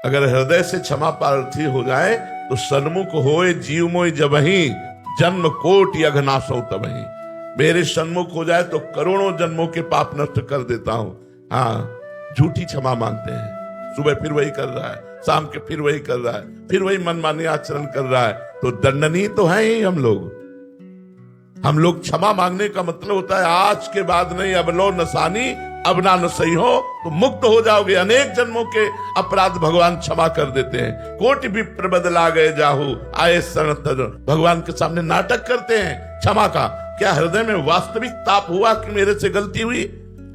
अगर हृदय से क्षमा प्रार्थी हो जाए तो सन्मुख होए जीव मोय जबहि, जन्म कोटि अघनासो तबहि। मेरे सन्मुख हो जाए तो करोड़ों जन्मों के पाप नष्ट कर देता हूं। हाँ, झूठी क्षमा मांगते हैं, सुबह फिर वही कर रहा है, शाम के फिर वही कर रहा है, फिर वही मनमानी आचरण कर रहा है, तो दंडनीय तो है ही हम लोग। क्षमा मांगने का मतलब होता है आज के बाद नहीं, अब लो नसानी अब ना नसई हो, तो मुक्त हो जाओगे। अनेक जन्मों के अपराध भगवान क्षमा कर देते हैं। कोटि विप्र बदला गए जाहू, आए शरण तज। भगवान के सामने नाटक करते हैं क्षमा का। क्या हृदय में वास्तविक ताप हुआ कि मेरे से गलती हुई?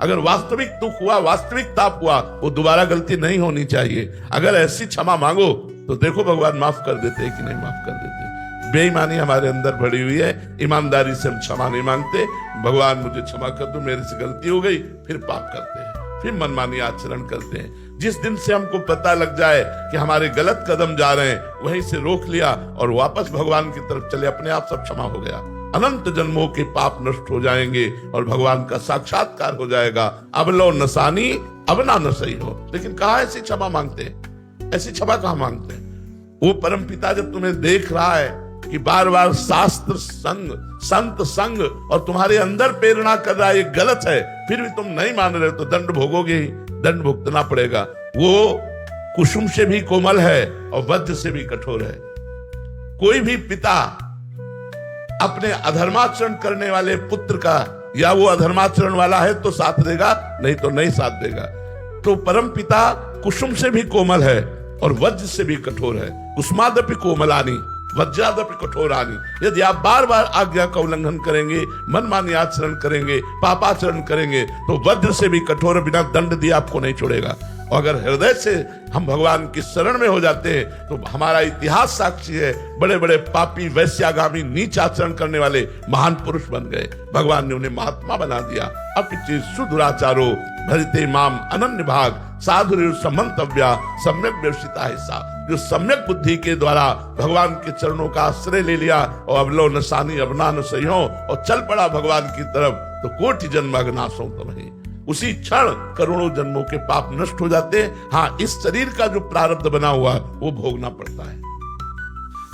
अगर वास्तविक दुख हुआ, वास्तविक ताप हुआ, वो दोबारा गलती नहीं होनी चाहिए। अगर ऐसी क्षमा मांगो तो देखो भगवान माफ कर देते हैं कि नहीं माफ कर देते। बेईमानी हमारे अंदर भरी हुई है, ईमानदारी से हम क्षमा नहीं मांगते। भगवान मुझे क्षमा कर दो, मेरे से गलती हो गई, फिर पाप करते हैं, फिर मनमानी आचरण करते हैं। जिस दिन से हमको पता लग जाए कि हमारे गलत कदम जा रहे हैं, वहीं से रोक लिया और वापस भगवान की तरफ चले, अपने आप सब क्षमा हो गया। अनंत जन्मों के पाप नष्ट हो जाएंगे और भगवान का साक्षात्कार हो जाएगा। अब लो नसानी अब ना नसई हो। लेकिन कहाँ ऐसी क्षमा मांगते हैं? ऐसी क्षमा कहाँ मांगते हैं? वो परम पिता जब तुम्हें देख रहा है कि बार बार शास्त्र संग, संत संग और तुम्हारे अंदर प्रेरणा कर रहा है ये गलत है, फिर भी तुम नहीं मान रहे, तो दंड भोगोगे ही, दंड भुगतना पड़ेगा। वो कुसुम से भी कोमल है और वज्र से भी कठोर है। कोई भी पिता अपने अधर्माचरण करने वाले पुत्र का, या वो अधर्माचरण वाला है तो साथ देगा, नहीं तो नहीं साथ देगा। तो परम पिता कुसुम से भी कोमल है और वज्र से भी कठोर है। कुसुमादपि कोमलानी वज्रादपि कठोरानी। यदि आप बार बार आज्ञा का उल्लंघन करेंगे, मनमानी आचरण करेंगे, पापाचरण करेंगे, तो वज्र से भी कठोर, बिना दंड दिए आपको नहीं छोड़ेगा। और अगर हृदय से हम भगवान की शरण में हो जाते हैं तो हमारा इतिहास साक्षी है, बड़े बड़े पापी, वैश्यागामी, नीच आचरण करने वाले महान पुरुष बन गए, भगवान ने उन्हें महात्मा बना दिया। अपिचि सुदुराचारो भरिते माम अनन्य भाग, साधुर समंतव्या सम्यक व्यवसिता हिस्सा। जो सम्यक बुद्धि के द्वारा भगवान के चरणों का आश्रय ले लिया और अब लो नसानी अब ना नसई हो और चल पड़ा भगवान की तरफ, तो कोटि जन्म अघनासो तबहि। उसी क्षण करोड़ों जन्मों के पाप नष्ट हो जाते हैं। हाँ, इस शरीर का जो प्रारब्ध बना हुआ वो भोगना पड़ता है।